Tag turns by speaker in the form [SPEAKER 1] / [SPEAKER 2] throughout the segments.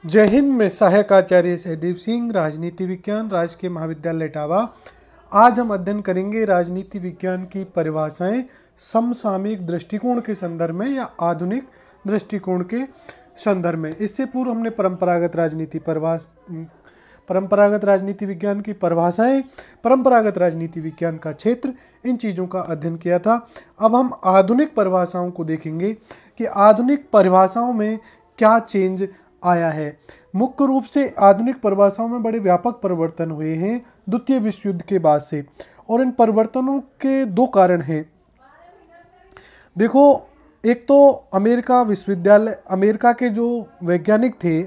[SPEAKER 1] जय हिंद। मैं सहायक आचार्य सहदेव सिंह, राजनीति विज्ञान, राजकीय महाविद्यालय इटावा। आज हम अध्ययन करेंगे राजनीति विज्ञान की परिभाषाएं समसामयिक दृष्टिकोण के संदर्भ में या आधुनिक दृष्टिकोण के संदर्भ में। इससे पूर्व हमने परंपरागत राजनीति विज्ञान की परिभाषाएं, परंपरागत राजनीति विज्ञान का क्षेत्र, इन चीज़ों का अध्ययन किया था। अब हम आधुनिक परिभाषाओं को देखेंगे कि आधुनिक परिभाषाओं में क्या चेंज आया है। मुख्य रूप से आधुनिक परिभाषाओं में बड़े व्यापक परिवर्तन हुए हैं द्वितीय विश्व युद्ध के बाद से, और इन परिवर्तनों के दो कारण हैं। देखो, एक तो अमेरिका के जो वैज्ञानिक थे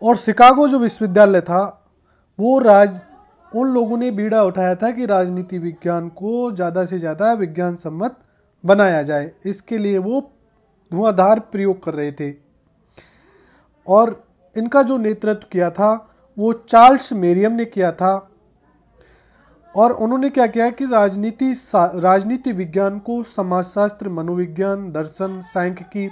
[SPEAKER 1] और शिकागो जो विश्वविद्यालय था, वो उन लोगों ने बीड़ा उठाया था कि राजनीति विज्ञान को ज़्यादा से ज़्यादा विज्ञान सम्मत बनाया जाए। इसके लिए वो धुआंधार प्रयोग कर रहे थे, और इनका जो नेतृत्व किया था वो चार्ल्स मेरियम ने किया था। और उन्होंने क्या किया कि राजनीति विज्ञान को समाजशास्त्र, मनोविज्ञान, दर्शन, सांख्यिकी,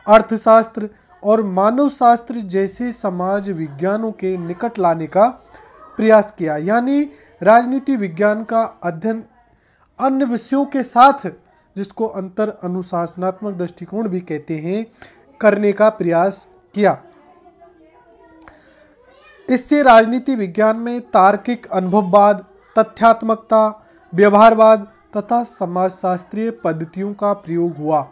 [SPEAKER 1] अर्थशास्त्र और मानव शास्त्र जैसे समाज विज्ञानों के निकट लाने का प्रयास किया। यानी राजनीति विज्ञान का अध्ययन अन्य विषयों के साथ, जिसको अंतर अनुशासनात्मक दृष्टिकोण भी कहते हैं, करने का प्रयास किया। इससे राजनीति विज्ञान में तार्किक अनुभववाद, तथ्यात्मकता, व्यवहारवाद तथा समाजशास्त्रीय पद्धतियों का प्रयोग हुआ।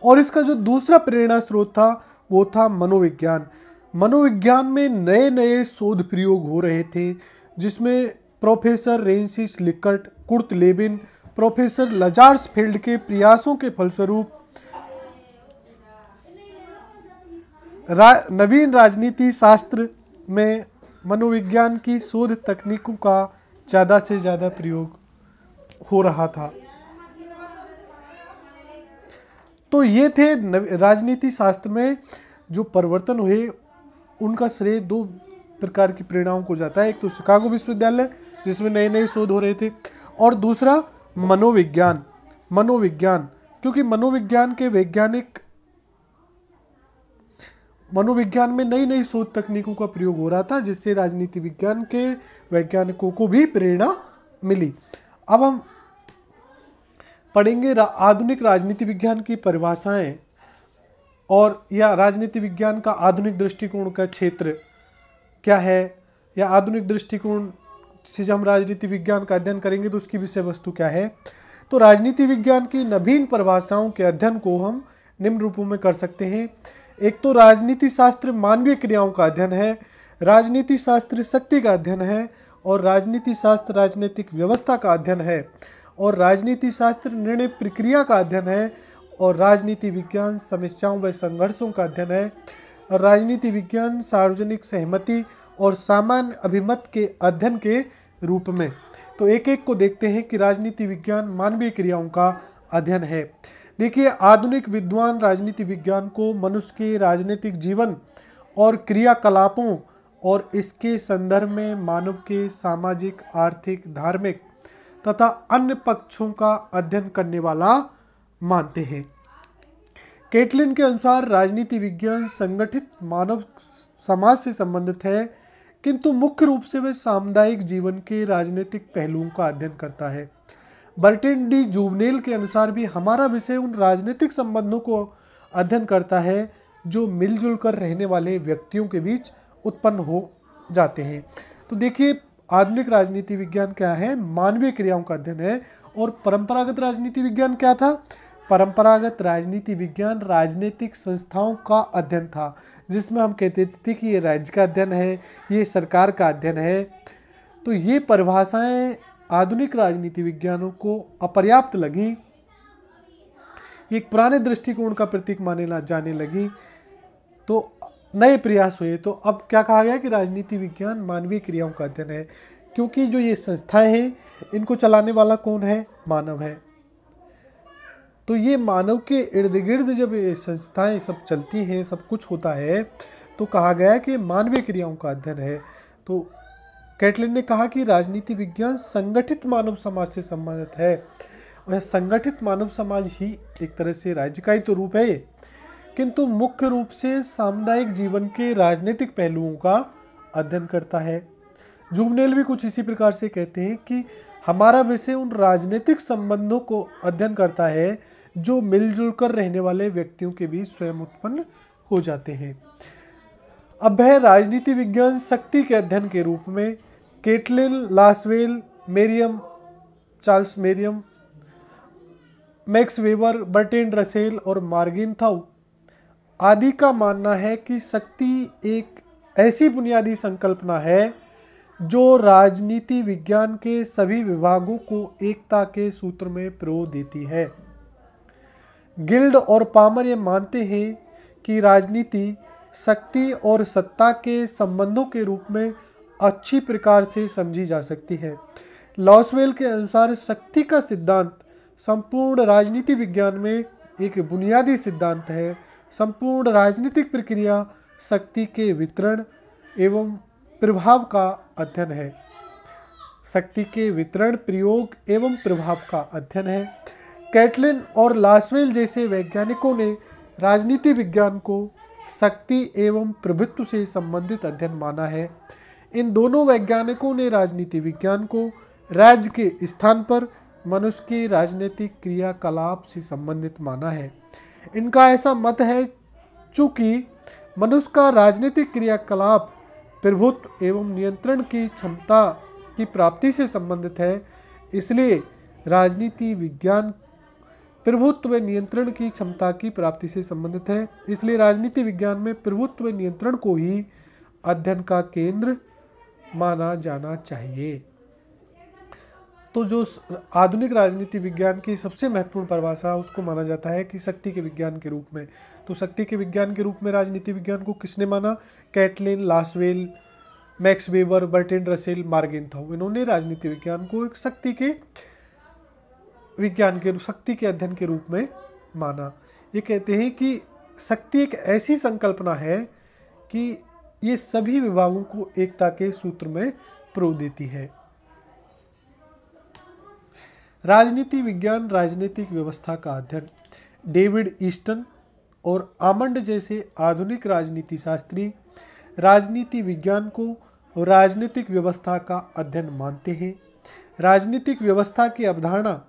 [SPEAKER 1] और इसका जो दूसरा प्रेरणा स्रोत था वो था मनोविज्ञान। मनोविज्ञान में नए नए शोध प्रयोग हो रहे थे, जिसमें professor Rensis Likert, Kurt Lewin, professor Lazarsfeld के प्रयासों के फलस्वरूप नवीन राजनीति शास्त्र में मनोविज्ञान की शोध तकनीकों का ज़्यादा से ज़्यादा प्रयोग हो रहा था। तो ये थे राजनीति शास्त्र में जो परिवर्तन हुए, उनका श्रेय दो प्रकार की प्रेरणाओं को जाता है। एक तो शिकागो विश्वविद्यालय, जिसमें नए नए शोध हो रहे थे, और दूसरा मनोविज्ञान। क्योंकि मनोविज्ञान में नई नई शोध तकनीकों का प्रयोग हो रहा था, जिससे राजनीति विज्ञान के वैज्ञानिकों को भी प्रेरणा मिली। अब हम पढ़ेंगे आधुनिक राजनीति विज्ञान की परिभाषाएं, और या राजनीति विज्ञान का आधुनिक दृष्टिकोण का क्षेत्र क्या है, या आधुनिक दृष्टिकोण से जब हम राजनीति विज्ञान का अध्ययन करेंगे तो उसकी विषय वस्तु क्या है। तो राजनीति विज्ञान की नवीन परिभाषाओं के अध्ययन को हम निम्न रूपों में कर सकते हैं। एक तो राजनीति शास्त्र मानवीय क्रियाओं का अध्ययन है, राजनीति शास्त्र शक्ति का अध्ययन है, और राजनीति शास्त्र राजनीतिक व्यवस्था का अध्ययन है, और राजनीति शास्त्र निर्णय प्रक्रिया का अध्ययन है, और राजनीति विज्ञान समस्याओं व संघर्षों का अध्ययन है, और राजनीति विज्ञान सार्वजनिक सहमति और सामान्य अभिमत के अध्ययन के रूप में। तो एक एक को देखते हैं कि राजनीति विज्ञान मानवीय क्रियाओं का अध्ययन है। देखिए, आधुनिक विद्वान राजनीति विज्ञान को मनुष्य के राजनीतिक जीवन और क्रियाकलापों और इसके संदर्भ में मानव के सामाजिक, आर्थिक, धार्मिक तथा अन्य पक्षों का अध्ययन करने वाला मानते हैं। केटलिन के अनुसार राजनीति विज्ञान संगठित मानव समाज से संबंधित है, किंतु मुख्य रूप से वह सामुदायिक जीवन के राजनीतिक पहलुओं का अध्ययन करता है। बर्टन डी जुवनेल के अनुसार भी हमारा विषय उन राजनीतिक संबंधों को अध्ययन करता है जो मिलजुल कर रहने वाले व्यक्तियों के बीच उत्पन्न हो जाते हैं। तो देखिए, आधुनिक राजनीति विज्ञान क्या है? मानवीय क्रियाओं का अध्ययन है। और परंपरागत राजनीति विज्ञान क्या था? परंपरागत राजनीति विज्ञान राजनीतिक संस्थाओं का अध्ययन था, जिसमें हम कहते थे कि ये राज्य का अध्ययन है, ये सरकार का अध्ययन है। तो ये परिभाषाएं आधुनिक राजनीति विज्ञानों को अपर्याप्त लगी, एक पुराने दृष्टिकोण का प्रतीक माने जाने लगी। तो नए प्रयास हुए। तो अब क्या कहा गया कि राजनीति विज्ञान मानवीय क्रियाओं का अध्ययन है, क्योंकि जो ये संस्थाएं हैं, इनको चलाने वाला कौन है? मानव है। तो ये मानव के इर्द गिर्द जब ये संस्थाएं सब चलती हैं, सब कुछ होता है, तो कहा गया कि मानवीय क्रियाओं का अध्ययन है। तो केटलिन ने कहा कि राजनीति विज्ञान संगठित मानव समाज से संबंधित है, और संगठित मानव समाज ही एक तरह से राज्य का ही तो रूप है, किंतु मुख्य रूप से सामुदायिक जीवन के राजनीतिक पहलुओं का अध्ययन करता है। जुवनेल भी कुछ इसी प्रकार से कहते हैं कि हमारा विषय उन राजनीतिक संबंधों को अध्ययन करता है जो मिलजुल कर रहने वाले व्यक्तियों के बीच स्वयं उत्पन्न हो जाते हैं। अब है राजनीति विज्ञान शक्ति के अध्ययन के रूप में Catlin, Lasswell, Merriam, Charles Merriam, Max Weber, Bertrand Russell और मार्गेनथाउ आदि का मानना है कि शक्ति एक ऐसी बुनियादी संकल्पना है जो राजनीति विज्ञान के सभी विभागों को एकता के सूत्र में पिरो देती है। गिल्ड और पामर ये मानते हैं कि राजनीति शक्ति और सत्ता के संबंधों के रूप में अच्छी प्रकार से समझी जा सकती है। लॉसवेल के अनुसार शक्ति का सिद्धांत संपूर्ण राजनीति विज्ञान में एक बुनियादी सिद्धांत है। संपूर्ण राजनीतिक प्रक्रिया शक्ति के वितरण एवं प्रभाव का अध्ययन है। शक्ति के वितरण, प्रयोग एवं प्रभाव का अध्ययन है। कैटलिन और लासवेल जैसे वैज्ञानिकों ने राजनीति विज्ञान को शक्ति एवं प्रभुत्व से संबंधित अध्ययन माना है। इन दोनों वैज्ञानिकों ने राजनीति विज्ञान को राज्य के स्थान पर मनुष्य के राजनीतिक क्रियाकलाप से संबंधित माना है। इनका ऐसा मत है चूंकि मनुष्य का राजनीतिक क्रियाकलाप प्रभुत्व एवं नियंत्रण की क्षमता की प्राप्ति से संबंधित है, इसलिए राजनीति विज्ञान प्रभुत्व व नियंत्रण की क्षमता की प्राप्ति से संबंधित है। इसलिए राजनीति विज्ञान में प्रभुत्व व नियंत्रण को ही अध्ययन का केंद्र माना जाना चाहिए। तो जो आधुनिक राजनीति विज्ञान की सबसे महत्वपूर्ण परिभाषा उसको माना जाता है कि शक्ति के विज्ञान के रूप में। तो शक्ति के विज्ञान के रूप में राजनीति विज्ञान को किसने माना? Catlin, Lasswell, Max Weber, Bertrand Russell, Morgenthau, इन्होंने राजनीति विज्ञान को एक शक्ति के विज्ञान के शक्ति के अध्ययन के रूप में माना। ये कहते हैं कि शक्ति एक ऐसी संकल्पना है कि ये सभी विभागों को एकता के सूत्र में पिरो देती है। राजनीति विज्ञान राजनीतिक व्यवस्था का अध्ययन। डेविड ईस्टन और आमंड जैसे आधुनिक राजनीति शास्त्री राजनीति विज्ञान को राजनीतिक व्यवस्था का अध्ययन मानते हैं। राजनीतिक व्यवस्था की अवधारणा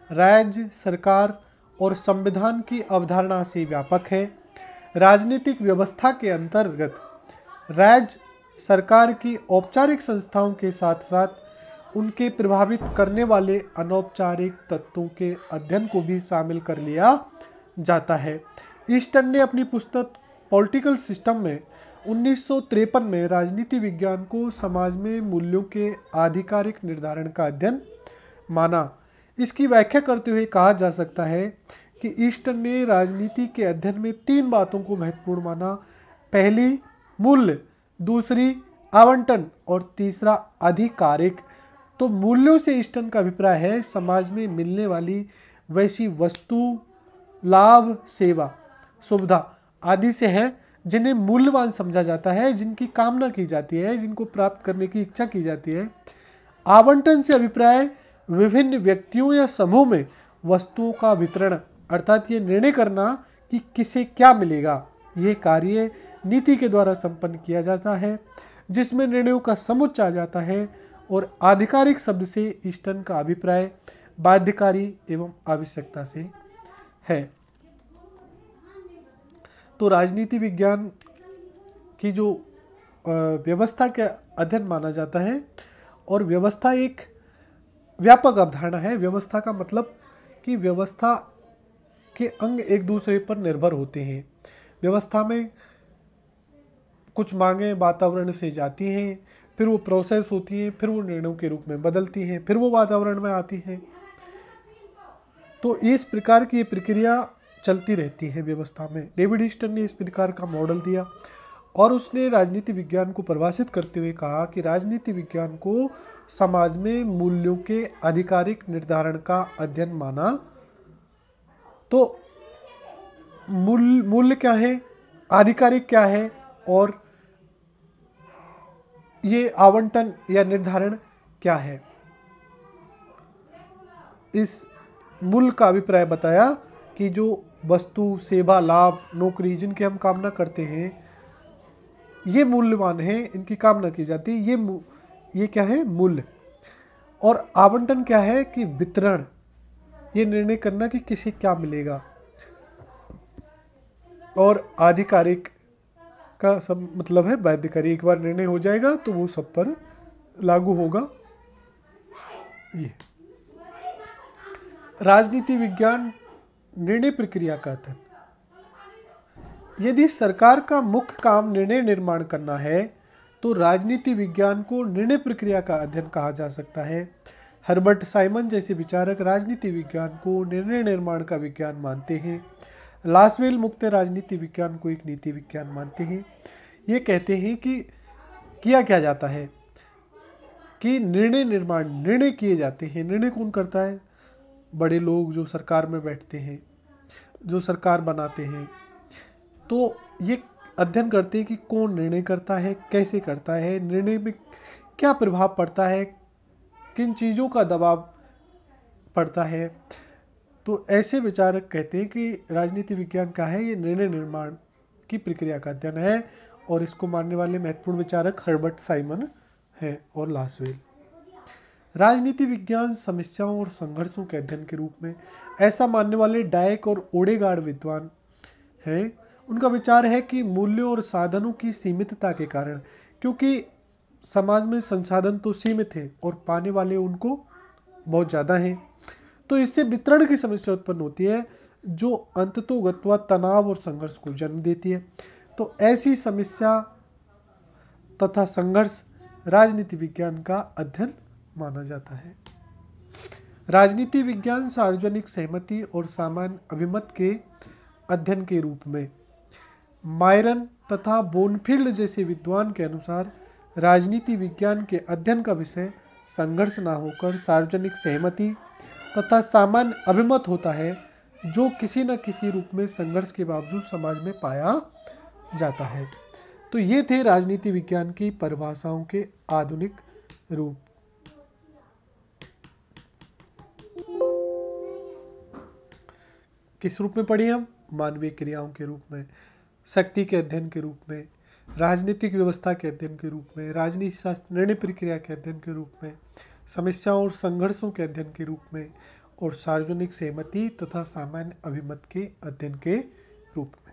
[SPEAKER 1] राज्य, सरकार और संविधान की अवधारणा से व्यापक है। राजनीतिक व्यवस्था के अंतर्गत राज्य सरकार की औपचारिक संस्थाओं के साथ साथ उनके प्रभावित करने वाले अनौपचारिक तत्वों के अध्ययन को भी शामिल कर लिया जाता है। ईस्टन ने अपनी पुस्तक पॉलिटिकल सिस्टम में 1953 में राजनीति विज्ञान को समाज में मूल्यों के आधिकारिक निर्धारण का अध्ययन माना। इसकी व्याख्या करते हुए कहा जा सकता है कि ईस्टन ने राजनीति के अध्ययन में 3 बातों को महत्वपूर्ण माना। पहली मूल्य, दूसरी आवंटन और तीसरा आधिकारिक। तो मूल्यों से ईस्टन का अभिप्राय है समाज में मिलने वाली वैसी वस्तु, लाभ, सेवा, सुविधा आदि से है जिन्हें मूल्यवान समझा जाता है, जिनकी कामना की जाती है, जिनको प्राप्त करने की इच्छा की जाती है। आवंटन से अभिप्राय विभिन्न व्यक्तियों या समूह में वस्तुओं का वितरण, अर्थात ये निर्णय करना कि किसे क्या मिलेगा। ये कार्य नीति के द्वारा संपन्न किया जाता है जिसमें निर्णयों का समुच्चय आ जाता है। और आधिकारिक शब्द से ईस्टन का अभिप्राय बाध्यकारी एवं आवश्यकता से है। तो राजनीति विज्ञान की जो व्यवस्था का अध्ययन माना जाता है, और व्यवस्था एक व्यापक अवधारणा है। व्यवस्था का मतलब कि व्यवस्था के अंग एक दूसरे पर निर्भर होते हैं। व्यवस्था में कुछ मांगें वातावरण से जाती हैं, फिर वो प्रोसेस होती हैं, फिर वो निर्णयों के रूप में बदलती हैं, फिर वो वातावरण में आती हैं। तो इस प्रकार की प्रक्रिया चलती रहती है व्यवस्था में। डेविड ईस्टन ने इस प्रकार का मॉडल दिया और उसने राजनीति विज्ञान को परिभाषित करते हुए कहा कि राजनीति विज्ञान को समाज में मूल्यों के आधिकारिक निर्धारण का अध्ययन माना। तो मूल्य क्या है, आधिकारिक क्या है और ये आवंटन या निर्धारण क्या है। इस मूल्य का अभिप्राय बताया कि जो वस्तु, सेवा, लाभ, नौकरी जिनकी हम कामना करते हैं, ये मूल्यवान है, इनकी कामना की जाती है, ये क्या है? मूल्य। और आवंटन क्या है? कि वितरण, ये निर्णय करना कि किसे क्या मिलेगा। और आधिकारिक का सब मतलब है बाध्यकारी, एक बार निर्णय हो जाएगा तो वो सब पर लागू होगा। ये राजनीति विज्ञान निर्णय प्रक्रिया का अध्ययन। यदि सरकार का मुख्य काम निर्णय निर्माण करना है तो राजनीति विज्ञान को निर्णय प्रक्रिया का अध्ययन कहा जा सकता है। हर्बर्ट साइमन जैसे विचारक राजनीति विज्ञान को निर्णय निर्माण का विज्ञान मानते हैं। लासवेल मुक्त राजनीति विज्ञान को एक नीति विज्ञान मानते हैं। ये कहते हैं कि किया क्या जाता है कि निर्णय किए जाते हैं। निर्णय कौन करता है? बड़े लोग जो सरकार में बैठते हैं, जो सरकार बनाते हैं। तो ये अध्ययन करते हैं कि कौन निर्णय करता है, कैसे करता है, निर्णय में क्या प्रभाव पड़ता है, किन चीज़ों का दबाव पड़ता है। तो ऐसे विचारक कहते हैं कि राजनीति विज्ञान का है, ये निर्णय निर्माण की प्रक्रिया का अध्ययन है। और इसको मानने वाले महत्वपूर्ण विचारक हर्बर्ट साइमन है और लासवेल। राजनीति विज्ञान समस्याओं और संघर्षों के अध्ययन के रूप में, ऐसा मानने वाले डायक और ओडेगार्ड विद्वान हैं। उनका विचार है कि मूल्यों और साधनों की सीमितता के कारण, क्योंकि समाज में संसाधन तो सीमित है और पाने वाले उनको बहुत ज़्यादा हैं, तो इससे वितरण की समस्या उत्पन्न होती है जो अंततोगत्वा तनाव और संघर्ष को जन्म देती है। तो ऐसी समस्या तथा संघर्ष राजनीति विज्ञान का अध्ययन माना जाता है। राजनीति विज्ञान सार्वजनिक सहमति और सामान्य अभिमत के अध्ययन के रूप में, मायरन तथा बोनफील्ड जैसे विद्वान के अनुसार राजनीति विज्ञान के अध्ययन का विषय संघर्ष ना होकर सार्वजनिक सहमति तथा सामान्य अभिमत होता है, जो किसी न किसी रूप में संघर्ष के बावजूद समाज में पाया जाता है। तो ये थे राजनीति विज्ञान की परिभाषाओं के आधुनिक रूप। किस रूप में पढ़ी हम? मानवीय क्रियाओं के रूप में, शक्ति के अध्ययन के रूप में, राजनीतिक व्यवस्था के अध्ययन के रूप में, राजनीति शास्त्र निर्णय प्रक्रिया के अध्ययन के रूप में, समस्याओं और संघर्षों के अध्ययन के रूप में, और सार्वजनिक सहमति तथा सामान्य अभिमत के अध्ययन के रूप में।